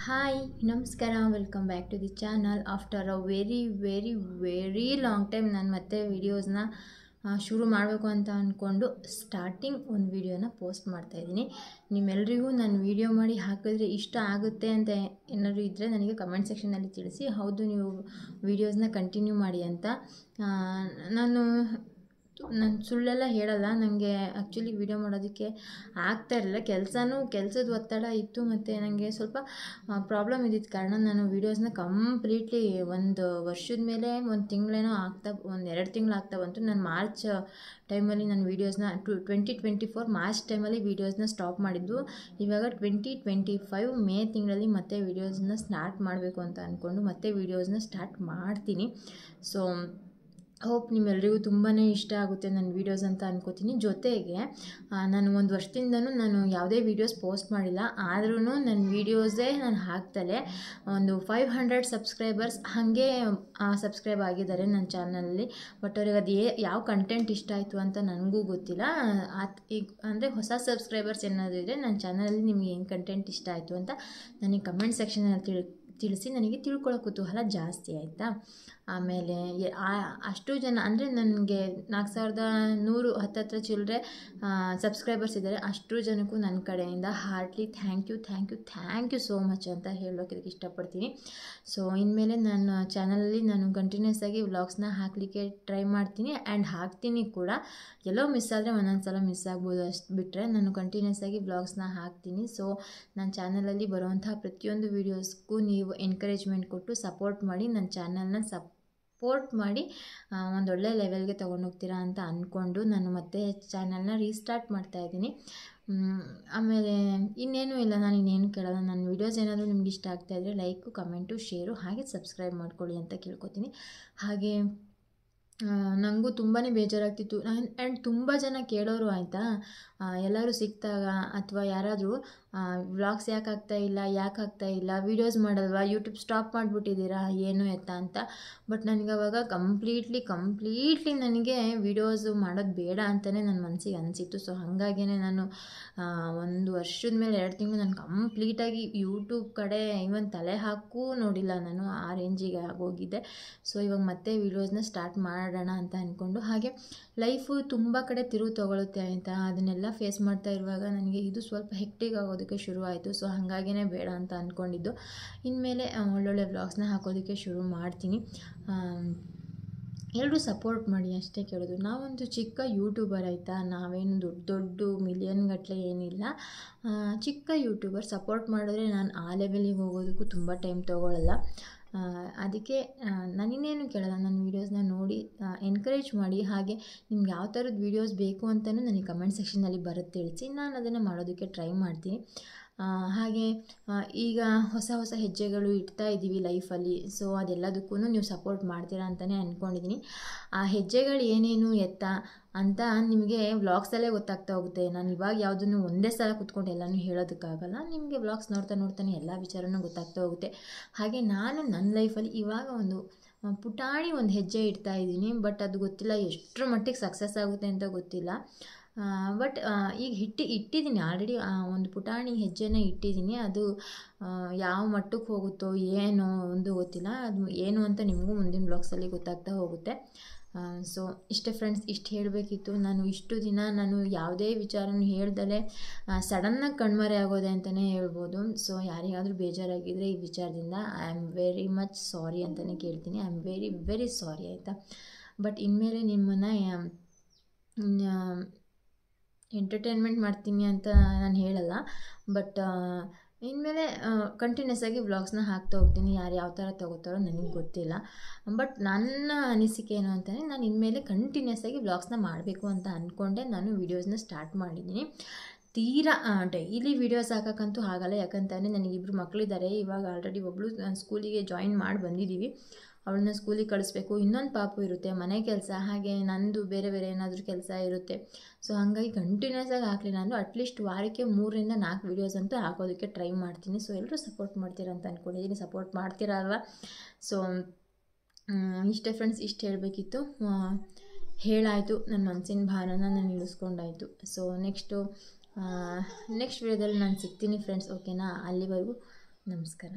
Hi ನಮಸ್ಕಾರ welcome back to the channel. After a very long time ನಾನು ಮತ್ತೆ ವೀಡಿಯೋಸ್ನ ಶುರು ಮಾಡಬೇಕು ಅಂತ ಅಂದ್ಕೊಂಡು ಸ್ಟಾರ್ಟಿಂಗ್ ಒಂದು ವೀಡಿಯೋನ ಪೋಸ್ಟ್ ಮಾಡ್ತಾಯಿದ್ದೀನಿ. ನಿಮ್ಮೆಲ್ಲರಿಗೂ ನಾನು ವೀಡಿಯೋ ಮಾಡಿ ಹಾಕಿದ್ರೆ ಇಷ್ಟ ಆಗುತ್ತೆ ಅಂತ ಏನಾದರೂ ಇದ್ದರೆ ನನಗೆ ಕಮೆಂಟ್ ಸೆಕ್ಷನಲ್ಲಿ ತಿಳಿಸಿ. ಹೌದು, ನೀವು ವೀಡಿಯೋಸ್ನ ಕಂಟಿನ್ಯೂ ಮಾಡಿ ಅಂತ. ನಾನು ಸುಳ್ಳೆಲ್ಲ ಹೇಳಲ್ಲ. ನನಗೆ ಆ್ಯಕ್ಚುಲಿ ವೀಡಿಯೋ ಮಾಡೋದಕ್ಕೆ ಆಗ್ತಾ ಇರಲಿಲ್ಲ. ಕೆಲಸದ ಒತ್ತಡ ಇತ್ತು ಮತ್ತು ನನಗೆ ಸ್ವಲ್ಪ ಪ್ರಾಬ್ಲಮ್ ಇದ್ದಿದ್ದ ಕಾರಣ ನಾನು ವೀಡಿಯೋಸ್ನ ಕಂಪ್ಲೀಟ್ಲಿ ಒಂದು ವರ್ಷದ ಮೇಲೆ ಒಂದು ತಿಂಗಳೇನೋ ಒಂದು 2 ತಿಂಗಳು ಆಗ್ತಾ ಬಂತು. ನಾನು ಮಾರ್ಚ್ ಟೈಮಲ್ಲಿ ನಾನು ವೀಡಿಯೋಸ್ನ 2024 ಮಾರ್ಚ್ ಟೈಮಲ್ಲಿ ವೀಡಿಯೋಸ್ನ ಸ್ಟಾಪ್ ಮಾಡಿದ್ದು. ಇವಾಗ 2025 ಮೇ ತಿಂಗಳಲ್ಲಿ ಮತ್ತೆ ವೀಡಿಯೋಸ್ನ ಸ್ಟಾರ್ಟ್ ಮಾಡಬೇಕು ಅಂತ ಅಂದ್ಕೊಂಡು ಮತ್ತೆ ವೀಡಿಯೋಸ್ನ ಸ್ಟಾರ್ಟ್ ಮಾಡ್ತೀನಿ. ಸೊ ಹೋಪ್ ನಿಮ್ಮೆಲ್ಲರಿಗೂ ತುಂಬಾ ಇಷ್ಟ ಆಗುತ್ತೆ ನನ್ನ ವೀಡಿಯೋಸ್ ಅಂತ ಅನ್ಕೋತೀನಿ. ಜೊತೆಗೆ ನಾನು ಒಂದು ವರ್ಷದಿಂದನೂ ನಾನು ಯಾವುದೇ ವೀಡಿಯೋಸ್ ಪೋಸ್ಟ್ ಮಾಡಿಲ್ಲ. ಆದ್ರೂ ನನ್ನ ವೀಡಿಯೋಸೇ ನಾನು ಹಾಕ್ತಲೇ ಒಂದು 500 ಸಬ್ಸ್ಕ್ರೈಬರ್ಸ್ ಹಾಗೆ ಸಬ್ಸ್ಕ್ರೈಬ್ ಆಗಿದ್ದಾರೆ ನನ್ನ ಚಾನಲಲ್ಲಿ. ಬಟ್ ಅವ್ರಿಗೆ ಅದು ಯಾವ ಕಂಟೆಂಟ್ ಇಷ್ಟ ಆಯಿತು ಅಂತ ನನಗೂ ಗೊತ್ತಿಲ್ಲ. ಈಗ ಅಂದರೆ ಹೊಸ ಸಬ್ಸ್ಕ್ರೈಬರ್ಸ್ ಏನಾದರೂ ಇದ್ದರೆ ನನ್ನ ಚಾನಲಲ್ಲಿ ನಿಮಗೆ ಏನು ಕಂಟೆಂಟ್ ಇಷ್ಟ ಆಯಿತು ಅಂತ ನನಗೆ ಕಮೆಂಟ್ ಸೆಕ್ಷನಲ್ಲಿ ತಿಳಿಸಿ. ನನಗೆ ತಿಳ್ಕೊಳ್ಳೋ ಕುತೂಹಲ ಜಾಸ್ತಿ ಆಯಿತಾ. ಆಮೇಲೆ ಅಷ್ಟು ಜನ ಅಂದರೆ ನನಗೆ 4100 ಹತ್ತತ್ರ ಚಿಲ್ಲರೆ ಸಬ್ಸ್ಕ್ರೈಬರ್ಸ್ ಇದ್ದಾರೆ. ಅಷ್ಟು ಜನಕ್ಕೂ ನನ್ನ ಕಡೆಯಿಂದ heartly thank you so much ಅಂತ ಹೇಳೋಕ್ಕೆ ಇಷ್ಟಪಡ್ತೀನಿ. ಸೊ ಇನ್ಮೇಲೆ ನನ್ನ ಚಾನಲಲ್ಲಿ ನಾನು ಕಂಟಿನ್ಯೂಸ್ ಆಗಿ ವ್ಲಾಗ್ಸ್ನ ಹಾಕಲಿಕ್ಕೆ ಟ್ರೈ ಮಾಡ್ತೀನಿ ಆ್ಯಂಡ್ ಹಾಕ್ತೀನಿ ಕೂಡ. ಎಲ್ಲೋ ಮಿಸ್ ಆದರೆ ಒಂದೊಂದು ಸಲ ಮಿಸ್ ಆಗ್ಬೋದು, ಅಷ್ಟು ಬಿಟ್ಟರೆ ನಾನು ಕಂಟಿನ್ಯೂಸ್ ಆಗಿ ವ್ಲಾಗ್ಸ್ನ ಹಾಕ್ತೀನಿ. ಸೊ ನನ್ನ ಚಾನಲಲ್ಲಿ ಬರುವಂತಹ ಪ್ರತಿಯೊಂದು ವೀಡಿಯೋಸ್ಗೂ ನೀವು ಎನ್ಕರೇಜ್ಮೆಂಟ್ ಕೊಟ್ಟು ಸಪೋರ್ಟ್ ಮಾಡಿ, ನನ್ನ ಚಾನಲ್ನ ಸಪೋರ್ಟ್ ಮಾಡಿ ಒಂದೊಳ್ಳೆ ಲೆವೆಲ್ಗೆ ತೊಗೊಂಡೋಗ್ತೀರಾ ಅಂತ ಅಂದ್ಕೊಂಡು ನಾನು ಮತ್ತೆ ಚಾನಲ್ನ ರೀಸ್ಟಾರ್ಟ್ ಮಾಡ್ತಾಯಿದ್ದೀನಿ. ಆಮೇಲೆ ಇನ್ನೇನು ಇಲ್ಲ, ನಾನು ಇನ್ನೇನು ಕೇಳಲ್ಲ. ನನ್ನ ವೀಡಿಯೋಸ್ ಏನಾದರೂ ನಿಮ್ಗೆ ಇಷ್ಟ ಆಗ್ತಾಯಿದ್ರೆ ಲೈಕು, ಕಮೆಂಟು, ಶೇರು ಹಾಗೆ ಸಬ್ಸ್ಕ್ರೈಬ್ ಮಾಡ್ಕೊಳ್ಳಿ ಅಂತ ಕೇಳ್ಕೊತೀನಿ. ಹಾಗೆ ನನಗೂ ತುಂಬಾ ಬೇಜಾರಾಗ್ತಿತ್ತು. ಆ್ಯಂಡ್ ತುಂಬ ಜನ ಕೇಳೋರು ಆಯಿತಾ, ಎಲ್ಲರೂ ಸಿಕ್ಕಿದಾಗ ಅಥವಾ ಯಾರಾದರೂ ವ್ಲಾಗ್ಸ್ ಯಾಕೆ ಆಗ್ತಾಯಿಲ್ಲ, ವೀಡಿಯೋಸ್ ಮಾಡಲ್ವಾ, ಯೂಟ್ಯೂಬ್ ಸ್ಟಾಪ್ ಮಾಡಿಬಿಟ್ಟಿದ್ದೀರಾ ಏನು ಎತ್ತ ಅಂತ. ಬಟ್ ನನಗೆ ಅವಾಗ ಕಂಪ್ಲೀಟ್ಲಿ ನನಗೆ ವೀಡಿಯೋಸು ಮಾಡೋದು ಬೇಡ ಅಂತಲೇ ನನ್ನ ಮನಸ್ಸಿಗೆ ಅನಿಸಿತ್ತು. ಸೊ ಹಾಗಾಗಿಯೇ ನಾನು ಒಂದು ವರ್ಷದ ಮೇಲೆ 2 ತಿಂಗಳು ನಾನು ಕಂಪ್ಲೀಟಾಗಿ ಯೂಟ್ಯೂಬ್ ಕಡೆ ಇವನ್ ತಲೆ ಹಾಕೂ ನೋಡಿಲ್ಲ. ನಾನು ಆ ರೇಂಜಿಗೆ ಆಗೋಗಿದ್ದೆ. ಸೊ ಇವಾಗ ಮತ್ತೆ ವೀಡಿಯೋಸ್ನ ಸ್ಟಾರ್ಟ್ ಮಾಡೋಣ ಅಂತ ಅಂದ್ಕೊಂಡು, ಹಾಗೆ ಲೈಫು ತುಂಬ ಕಡೆ ತಿರುವು ತೊಗೊಳುತ್ತೆ ಆಯಿತಾ. ಅದನ್ನೆಲ್ಲ ಫೇಸ್ ಮಾಡ್ತಾ ಇರುವಾಗ ನನಗೆ ಇದು ಸ್ವಲ್ಪ ಹೆಕ್ಟಿಕ್ ಆಗೋದಕ್ಕೆ ಶುರುವಾಯಿತು. ಸೊ ಹಾಗಾಗಿಯೇ ಬೇಡ ಅಂತ ಅಂದ್ಕೊಂಡಿದ್ದು. ಇನ್ಮೇಲೆ ಒಳ್ಳೊಳ್ಳೆ ವ್ಲಾಗ್ಸ್ನ ಹಾಕೋದಕ್ಕೆ ಶುರು ಮಾಡ್ತೀನಿ. ಎಲ್ಲರೂ ಸಪೋರ್ಟ್ ಮಾಡಿ ಅಷ್ಟೇ ಕೇಳೋದು. ನಾವೊಂದು ಚಿಕ್ಕ ಯೂಟ್ಯೂಬರ್ ಆಯಿತಾ, ನಾವೇನು ದೊಡ್ಡ ಮಿಲಿಯನ್ ಗಟ್ಟಲೆ ಏನಿಲ್ಲ, ಚಿಕ್ಕ ಯೂಟ್ಯೂಬರ್. ಸಪೋರ್ಟ್ ಮಾಡಿದ್ರೆ ನಾನು ಆ ಲೆವೆಲಿಗೆ ಹೋಗೋದಕ್ಕೂ ತುಂಬ ಟೈಮ್ ತೊಗೊಳ್ಳಲ್ಲ. ಅದಕ್ಕೆ ನಾನಿನ್ನೇನು ಕೇಳಲ್ಲ, ನನ್ನ ವೀಡಿಯೋಸ್ನ ನೋಡಿ ಎನ್ಕರೇಜ್ ಮಾಡಿ. ಹಾಗೆ ನಿಮ್ಗೆ ಯಾವ ಥರದ ವೀಡಿಯೋಸ್ ಬೇಕು ಅಂತಲೂ ನನಗೆ ಕಮೆಂಟ್ ಸೆಕ್ಷನಲ್ಲಿ ಬರುತ್ತೆ ತಿಳಿಸಿ. ನಾನು ಅದನ್ನು ಮಾಡೋದಕ್ಕೆ ಟ್ರೈ ಮಾಡ್ತೀನಿ. ಹಾಗೆ ಈಗ ಹೊಸ ಹೆಜ್ಜೆಗಳು ಇಡ್ತಾ ಇದ್ದೀವಿ ಲೈಫಲ್ಲಿ. ಸೊ ಅದೆಲ್ಲದಕ್ಕೂ ನೀವು ಸಪೋರ್ಟ್ ಮಾಡ್ತೀರಾ ಅಂತಲೇ ಅಂದ್ಕೊಂಡಿದ್ದೀನಿ. ಆ ಹೆಜ್ಜೆಗಳು ಏನೇನು ಎತ್ತ ಅಂತ ನಿಮಗೆ ವ್ಲಾಗ್ಸಲ್ಲೇ ಗೊತ್ತಾಗ್ತಾ ಹೋಗುತ್ತೆ. ನಾನು ಇವಾಗ ಯಾವುದನ್ನು ಒಂದೇ ಸಲ ಕೂತ್ಕೊಂಡು ಎಲ್ಲನೂ ಹೇಳೋದಕ್ಕಾಗಲ್ಲ. ನಿಮಗೆ ವ್ಲಾಗ್ಸ್ ನೋಡ್ತಾನೆ ಎಲ್ಲ ವಿಚಾರನೂ ಗೊತ್ತಾಗ್ತಾ ಹೋಗುತ್ತೆ. ಹಾಗೆ ನಾನು ನನ್ನ ಲೈಫಲ್ಲಿ ಇವಾಗ ಒಂದು ಪುಟಾಣಿ ಒಂದು ಹೆಜ್ಜೆ ಇಡ್ತಾ ಇದ್ದೀನಿ. ಬಟ್ ಅದು ಗೊತ್ತಿಲ್ಲ ಎಷ್ಟರ ಮಟ್ಟಿಗೆ ಸಕ್ಸಸ್ ಆಗುತ್ತೆ ಅಂತ ಗೊತ್ತಿಲ್ಲ. ಬಟ್ ಈಗ ಇಟ್ಟಿದ್ದೀನಿ ಆಲ್ರೆಡಿ, ಒಂದು ಪುಟಾಣಿ ಹೆಜ್ಜೆನ ಇಟ್ಟಿದ್ದೀನಿ. ಅದು ಯಾವ ಮಟ್ಟಕ್ಕೆ ಹೋಗುತ್ತೋ ಏನೋ ಒಂದು ಗೊತ್ತಿಲ್ಲ. ಅದು ಏನು ಅಂತ ನಿಮಗೂ ಮುಂದಿನ ಬ್ಲಾಗ್ಸಲ್ಲಿ ಗೊತ್ತಾಗ್ತಾ ಹೋಗುತ್ತೆ. ಸೊ ಇಷ್ಟೇ ಫ್ರೆಂಡ್ಸ್, ಇಷ್ಟು ಹೇಳಬೇಕಿತ್ತು. ನಾನು ಇಷ್ಟು ದಿನ ಯಾವುದೇ ವಿಚಾರನೂ ಹೇಳ್ದಲೇ ಸಡನ್ನಾಗಿ ಕಣ್ಮರೆ ಆಗೋದೆ ಅಂತಲೇ ಹೇಳ್ಬೋದು. ಸೊ ಯಾರಿಗಾದರೂ ಬೇಜಾರಾಗಿದ್ದರೆ ಈ ವಿಚಾರದಿಂದ I am very much sorry ಅಂತಲೇ ಕೇಳ್ತೀನಿ. ಐ ಆಮ್ ವೆರಿ ಸಾರಿ ಆಯಿತಾ. ಬಟ್ ಇನ್ಮೇಲೆ ನಿಮ್ಮನ್ನು ಎಂಟರ್ಟೈನ್ಮೆಂಟ್ ಮಾಡ್ತೀನಿ ಅಂತ ನಾನು ಹೇಳಲ್ಲ. ಬಟ್ ಇನ್ಮೇಲೆ ಕಂಟಿನ್ಯೂಸ್ ಆಗಿ ವ್ಲಾಗ್ಸ್ನ ಹಾಕ್ತಾ ಹೋಗ್ತೀನಿ. ಯಾರು ಯಾವ ಥರ ತೊಗೋತಾರೋ ನನಗೆ ಗೊತ್ತಿಲ್ಲ. ಬಟ್ ನನ್ನ ಅನಿಸಿಕೆ ಏನು ಅಂತಂದರೆ, ನಾನು ಇನ್ಮೇಲೆ ಕಂಟಿನ್ಯೂಸ್ ಆಗಿ ವ್ಲಾಗ್ಸ್ನ ಮಾಡಬೇಕು ಅಂತ ಅಂದ್ಕೊಂಡೆ ನಾನು ವೀಡಿಯೋಸ್ನ ಸ್ಟಾರ್ಟ್ ಮಾಡಿದ್ದೀನಿ. ತೀರಾ ಡೈಲಿ ವೀಡಿಯೋಸ್ ಹಾಕೋಕ್ಕಂತೂ ಆಗಲ್ಲ. ಯಾಕಂತಂದರೆ ನನಗೆ 2 ಮಕ್ಕಳಿದ್ದಾರೆ. ಇವಾಗ ಆಲ್ರೆಡಿ ಒಬ್ಬಳು ಸ್ಕೂಲಿಗೆ ಜಾಯಿನ್ ಮಾಡಿ ಬಂದಿದ್ದೀವಿ. ಅವಳನ್ನ ಸ್ಕೂಲಿಗೆ ಕಳಿಸ್ಬೇಕು. ಇನ್ನೊಂದು ಪಾಪು ಇರುತ್ತೆ, ಮನೆ ಕೆಲಸ, ಹಾಗೆ ನಂದು ಬೇರೆ ಏನಾದರೂ ಕೆಲಸ ಇರುತ್ತೆ. ಸೊ ಹಾಗಾಗಿ ಕಂಟಿನ್ಯೂಸ್ ಆಗಿ ಹಾಕಲಿಲ್ಲ ಅಂದರೂ ಅಟ್ಲೀಸ್ಟ್ ವಾರಕ್ಕೆ 3ರಿಂದ 4 ವೀಡಿಯೋಸ್ ಅಂತೂ ಹಾಕೋದಕ್ಕೆ ಟ್ರೈ ಮಾಡ್ತೀನಿ. ಸೊ ಎಲ್ಲರೂ ಸಪೋರ್ಟ್ ಮಾಡ್ತೀರಾ ಅಂತ ಅಂದ್ಕೊಂಡಿದ್ದೀನಿ. ಸಪೋರ್ಟ್ ಮಾಡ್ತೀರಾ ಅಲ್ವಾ. ಸೊ ಇಷ್ಟೇ ಫ್ರೆಂಡ್ಸ್, ಇಷ್ಟು ಹೇಳಬೇಕಿತ್ತು. ಹೇಳಾಯಿತು, ನನ್ನ ಮನಸ್ಸಿನ ಭಾರನ ನಾನು ಇಳಿಸ್ಕೊಂಡಾಯಿತು. ಸೊ ನೆಕ್ಸ್ಟ್ ವಿಡಿಯೋದಲ್ಲಿ ನಾನು ಸಿಗ್ತೀನಿ ಫ್ರೆಂಡ್ಸ್. ಓಕೆನಾ? ಅಲ್ಲಿವರೆಗೂ ನಮಸ್ಕಾರ.